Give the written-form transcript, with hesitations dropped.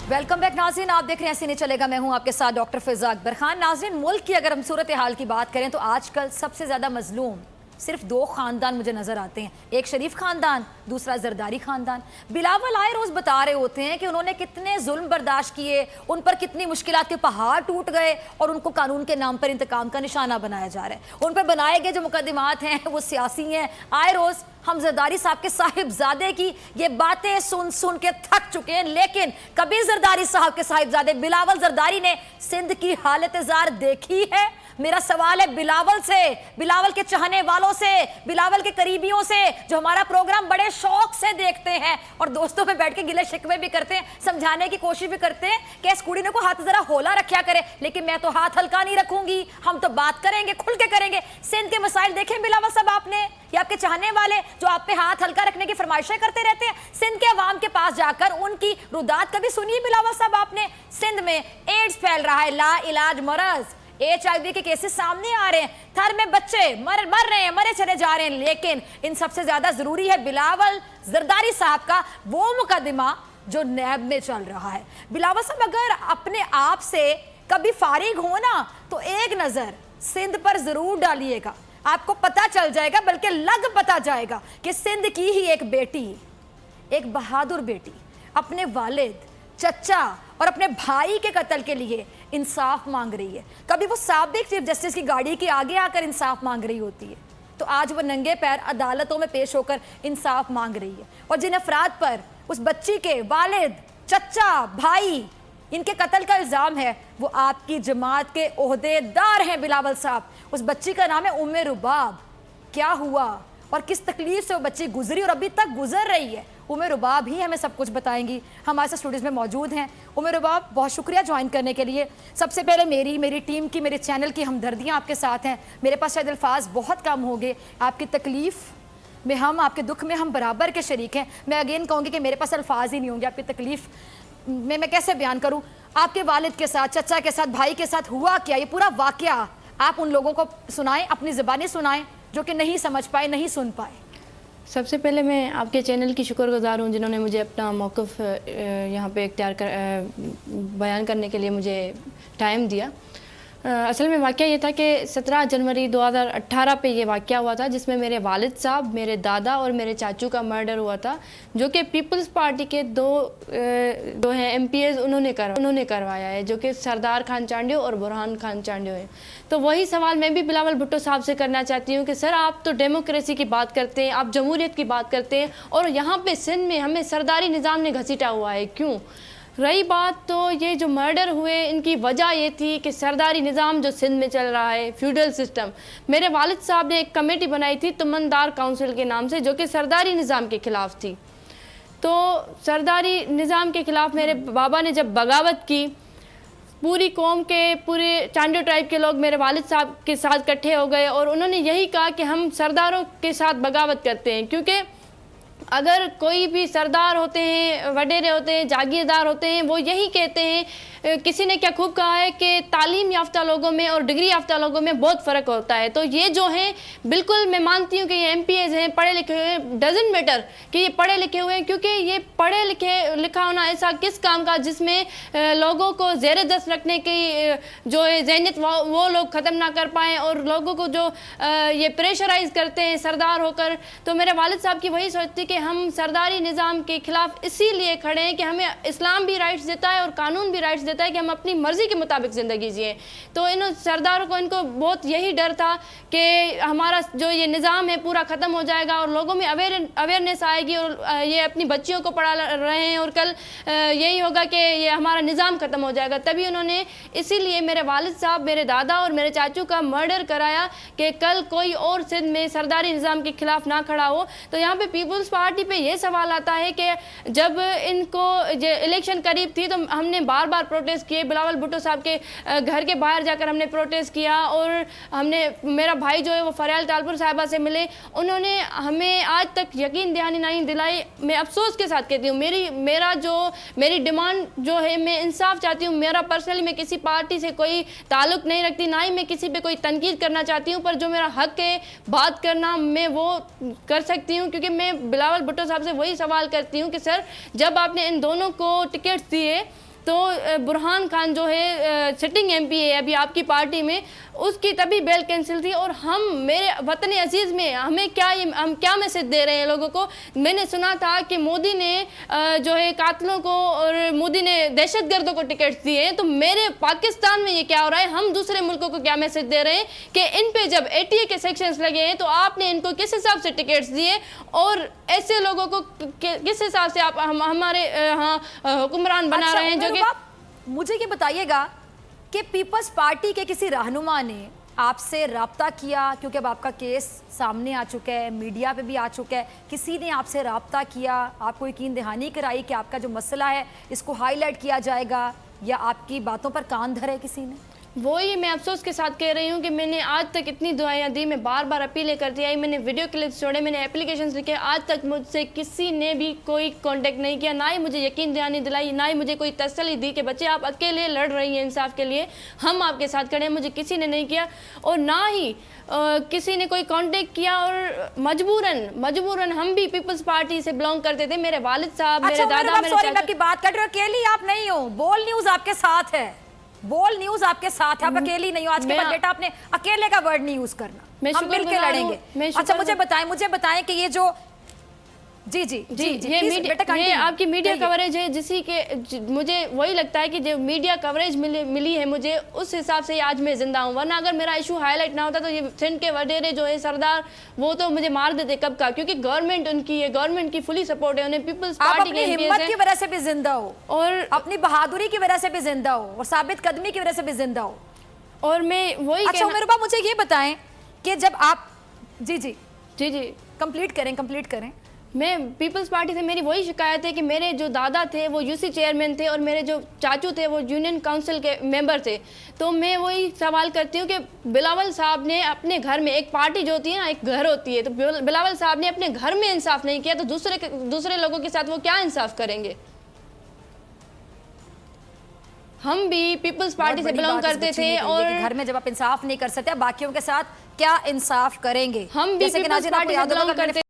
Welcome back नाज़रीन, आप देख रहे हैं सीने चलेगा। मैं हूं आपके साथ डॉक्टर फिज़ा अकबर खान। नाज़रीन, मुल्क की अगर हम सूरत हाल की बात करें तो आजकल सबसे ज़्यादा मजलूम सिर्फ दो ख़ानदान मुझे नज़र आते हैं, एक शरीफ ख़ानदान, दूसरा ज़रदारी ख़ानदान। बिलावल आए रोज़ बता रहे होते हैं कि उन्होंने कितने जुल्म बर्दाश्त किए, उन पर कितनी मुश्किलात के पहाड़ टूट गए और उनको कानून के नाम पर इंतकाम का निशाना बनाया जा रहा है। उन पर बनाए गए जो मुकदमात हैं वो सियासी हैं। आए रोज़ हम जरदारी साहब के साहिबजादे की ये बातें सुन सुन के थक चुके हैं, लेकिन कभी जरदारी साहब के साहिबजादे बिलावल जरदारी ने सिंध की हालत जार देखी है? मेरा सवाल है बिलावल से, बिलावल के चाहने वालों से, बिलावल के करीबियों से जो हमारा प्रोग्राम बड़े शौक से देखते हैं और दोस्तों में बैठ के गिले शिकवे भी करते हैं, समझाने की कोशिश भी करते हैं कि इस कुड़ी ने को हाथ जरा होला रखा करे, लेकिन मैं तो हाथ हल्का नहीं रखूंगी, हम तो बात करेंगे, खुल के करेंगे। सिंध के मसाइल देखें बिलावल साहब आपने, या आपके चाहने वाले जो आप पे हाथ हल्का रखने की फरमाइशें करते रहते हैं, सिंध के अवाम के पास जाकर उनकी रुदात कभी सुनिए बिलावल साहब आपने? सिंध में एड्स फैल रहा है, ला इलाज मरज, HIV के केसेस सामने आ रहे हैं, थर में बच्चे मर रहे हैं, मरे चले जा रहे हैं, लेकिन इन सबसे ज्यादा जरूरी है बिलावल जरदारी साहब का वो मुकदमा जो नैब में चल रहा है। बिलावल साहब अगर अपने आप से कभी फारिग हो ना तो एक नजर सिंध पर जरूर डालिएगा, आपको पता चल जाएगा, बल्कि लग पता जाएगा कि सिंध की ही एक बेटी, एक बहादुर बेटी अपने वालिद, चचा और अपने भाई के कत्ल के लिए इंसाफ मांग रही है। कभी वो साबिक चीफ जस्टिस की गाड़ी के आगे आकर इंसाफ मांग रही होती है, तो आज वो नंगे पैर अदालतों में पेश होकर इंसाफ मांग रही है। और जिन अफराद पर उस बच्ची के वालिद, चचा, भाई, इनके कत्ल का इल्ज़ाम है, वो आपकी जमात के ओहदेदार हैं बिलावल साहब। उस बच्ची का नाम है उम्मे रुबाब। क्या हुआ और किस तकलीफ से वो बच्ची गुजरी और अभी तक गुजर रही है, उम्मे रुबाब ही हमें सब कुछ बताएंगी। हमारे साथ स्टूडियोज में मौजूद हैं। उम्मे रुबाब, बहुत शुक्रिया ज्वाइन करने के लिए। सबसे पहले मेरी टीम की, मेरे चैनल की हमदर्दियाँ आपके साथ हैं। मेरे पास शायद अल्फाज बहुत कम होंगे। आपकी तकलीफ़ में हम, आपके दुख में हम बराबर के शरीक हैं। मैं अगेन कहूँगी कि मेरे पास अल्फाज ही नहीं होंगे आपकी तकलीफ़ में मैं कैसे बयान करूँ। आपके वालिद के साथ, चचा के साथ, भाई के साथ हुआ क्या, ये पूरा वाक़या आप उन लोगों को सुनाएं, अपनी ज़बानी सुनाएं जो कि नहीं समझ पाए, नहीं सुन पाए। सबसे पहले मैं आपके चैनल की शुक्रगुज़ार हूँ जिन्होंने मुझे अपना मौक़िफ़ यहाँ पे बयान करने के लिए मुझे टाइम दिया। असल में वाक़या ये था कि 17 जनवरी 2018 पे ये वाक़या हुआ था जिसमें मेरे वालिद साहब, मेरे दादा और मेरे चाचू का मर्डर हुआ था, जो कि पीपल्स पार्टी के दो हैं MPs, उन्होंने करवाया है, जो कि सरदार खान चांडियो और बुरहान खान चांडियो हैं। तो वही सवाल मैं भी बिलावल भुट्टो साहब से करना चाहती हूँ कि सर, आप तो डेमोक्रेसी की बात करते हैं, आप जमहूरियत की बात करते हैं, और यहाँ पे सिंध में हमें सरदारी निज़ाम ने घसीटा हुआ है, क्यों? रही बात तो ये जो मर्डर हुए, इनकी वजह ये थी कि सरदारी निज़ाम जो सिंध में चल रहा है, फ्यूडल सिस्टम। मेरे वालिद साहब ने एक कमेटी बनाई थी तुमनदार काउंसिल के नाम से, जो कि सरदारी निज़ाम के ख़िलाफ़ थी। तो सरदारी निज़ाम के ख़िलाफ़ मेरे बाबा ने जब बगावत की, पूरी कौम के, पूरे चांडियो ट्राइब के लोग मेरे वालिद साहब के साथ इकट्ठे हो गए और उन्होंने यही कहा कि हम सरदारों के साथ बगावत करते हैं, क्योंकि अगर कोई भी सरदार होते हैं, वडेरे होते हैं, जागीरदार होते हैं, वो यही कहते हैं, किसी ने क्या खूब कहा है कि तालीम याफ्ता लोगों में और डिग्री याफ्ता लोगों में बहुत फ़र्क होता है। तो ये जो हैं, बिल्कुल मैं मानती हूँ कि ये MPs हैं, पढ़े लिखे हुए हैं, डजंट मैटर कि ये पढ़े लिखे हुए हैं, क्योंकि ये पढ़े लिखा होना ऐसा किस काम का जिसमें लोगों को ज़ेर दस्त रखने की जो है ज़हनियत वो लोग ख़त्म ना कर पाएँ और लोगों को जो ये प्रेशराइज़ करते हैं सरदार होकर। तो मेरे वालिद साहब की वही सोच थी कि हम सरदारी निज़ाम के ख़िलाफ़ इसीलिए खड़े हैं कि हमें इस्लाम भी राइट्स देता है और कानून भी राइट्स देता है कि हम अपनी मर्ज़ी के मुताबिक ज़िंदगी जिए। तो इन सरदारों को, इनको बहुत यही डर था कि हमारा जो ये निज़ाम है पूरा ख़त्म हो जाएगा और लोगों में अवेयरनेस आएगी और ये अपनी बच्चियों को पढ़ा रहे हैं और कल यही होगा कि ये हमारा निज़ाम ख़त्म हो जाएगा। तभी उन्होंने इसीलिए मेरे वालिद साहब, मेरे दादा और मेरे चाचू का मर्डर कराया कि कल कोई और सिंध में सरदारी निज़ाम के ख़िलाफ़ ना खड़ा हो। तो यहाँ पे पीपल्स पार्टी पे ये सवाल आता है कि जब इनको इलेक्शन करीब थी तो हमने बार बार प्रोटेस्ट किए, बिलावल भुट्टो साहब के घर के बाहर जाकर हमने प्रोटेस्ट किया और हमने, मेरा भाई जो है वो फरियाल तालपुर साहिबा से मिले, उन्होंने हमें आज तक यकीन दहानी नहीं दिलाई। मैं अफसोस के साथ कहती हूँ, मेरी डिमांड जो है, मैं इंसाफ चाहती हूँ। मेरा पर्सनली मैं किसी पार्टी से कोई ताल्लुक़ नहीं रखती, ना ही मैं किसी पे कोई तनकीद करना चाहती हूँ, पर जो मेरा हक़ है बात करना, मैं वो कर सकती हूँ, क्योंकि मैं बिलावल भुट्टो साहब से वही सवाल करती हूँ कि सर, जब आपने इन दोनों को टिकट्स दिए تو برہان خان جو ہے سٹنگ ایم پی ہے ابھی آپ کی پارٹی میں، اس کی تبھی بیل کینسل تھی، اور ہم میرے وطن عزیز میں ہم کیا میسج دے رہے ہیں لوگوں کو؟ میں نے سنا تھا کہ مودی نے جو ہے قاتلوں کو اور مودی نے دہشت گردوں کو ٹکٹ دیے ہیں، تو میرے پاکستان میں یہ کیا ہو رہا ہے؟ ہم دوسرے ملکوں کو کیا میسج دے رہے ہیں کہ ان پہ جب ATA کے سیکشنز لگے ہیں تو آپ نے ان کو کس حساب سے ٹکٹس دیے، اور ایسے لوگوں کو کس حساب سے آپ ہمارے ہاں حکمران بنا رہے ہیں؟ جو کہ مجھے یہ بتائیے گا کہ پیپلز پارٹی کے کسی رہنما نے آپ سے رابطہ کیا، کیونکہ اب آپ کا کیس سامنے آ چکا ہے، میڈیا پہ بھی آ چکا ہے، کسی نے آپ سے رابطہ کیا، آپ کو یقین دہانی کرائی کہ آپ کا جو مسئلہ ہے اس کو ہائی لائٹ کیا جائے گا، یا آپ کی باتوں پر کان دھرے کسی نے؟ وہی میں افسوس کے ساتھ کہہ رہی ہوں کہ میں نے آج تک اتنی دعائیاں دی، میں بار بار اپیلیں کرتی آئی، میں نے ویڈیو کلپس چھوڑے، میں نے اپلیکیشنز لکھے، آج تک مجھ سے کسی نے بھی کوئی کانٹیکٹ نہیں کیا، نہ ہی مجھے یقین دہانی دلائی، نہ ہی مجھے کوئی تسلی دی کہ بچے آپ اکیلے لڑ رہی ہیں انصاف کے لیے، ہم آپ کے ساتھ کھڑے ہیں، مجھے کسی نے نہیں کیا، اور نہ ہی کسی نے کوئی کانٹیکٹ کیا، اور مجبوراً ہم بھی پیپلز پارٹی سے بلانگ کرتے تھے، میرے والد صاحب، میرے دادا، میرے سوری میں آپ کی بات کر رہی ہوں، اکیلی آپ نہیں ہو، بول نیوز آپ کے ساتھ ہے، بول نیوز آپ کے ساتھ ہے، آپ اکیلی نہیں ہو، آج کے بعد بیٹا آپ نے اکیلے کا ورڈ نہیں یوز کرنا، ہم مل کے لڑیں گے۔ اچھا مجھے بتائیں کہ یہ جو جی یہ آپ کی میڈیا کوریج ہے، جسی کے مجھے وہی لگتا ہے کہ جو میڈیا کوریج ملی ہے مجھے، اس حساب سے آج میں زندہ ہوں، ورنہ اگر میرا ایشو ہائی لائٹ نہ ہوتا تو یہ سندھ کے وڈیرے جو ہے سردار، وہ تو مجھے مار دیتے کب کا، کیونکہ گورنمنٹ ان کی ہے، گورنمنٹ کی فلی سپورٹ ہے انہیں، پیپلز پارٹی کے اپنی ہمت کی وجہ سے بھی زندہ ہو، اور اپنی بہادری کی وجہ سے بھی زندہ ہو، اور ثابت قدمی کی وجہ سے بھی زندہ ہو، اور میں وہی اچھا عمر مجھے یہ بتائیں کہ جب آپ جی کمپلیٹ کریں میں پیپلز پارٹی سے میری وہی شکایت ہے کہ میرے جو دادا تھے وہ UC چیئرمین تھے، اور میرے جو چاچو تھے وہ یونین کاؤنسل کے ممبر تھے، تو میں وہی سوال کرتی ہوں کہ بلاول صاحب نے اپنے گھر میں، ایک پارٹی جو ہوتی ہے نا ایک گھر ہوتی ہے، تو بلاول صاحب نے اپنے گھر میں انصاف نہیں کیا، تو دوسرے لوگوں کے ساتھ وہ کیا انصاف کریں گے؟ ہم بھی پیپلز پارٹی سے بلانگ کرتے تھے، اور گھر میں جب آپ انصاف نہیں کر سکتے باقیوں کے ساتھ کیا انصاف کریں گے؟ ہم بھی پیپلز پارٹی سے بلانگ کرتے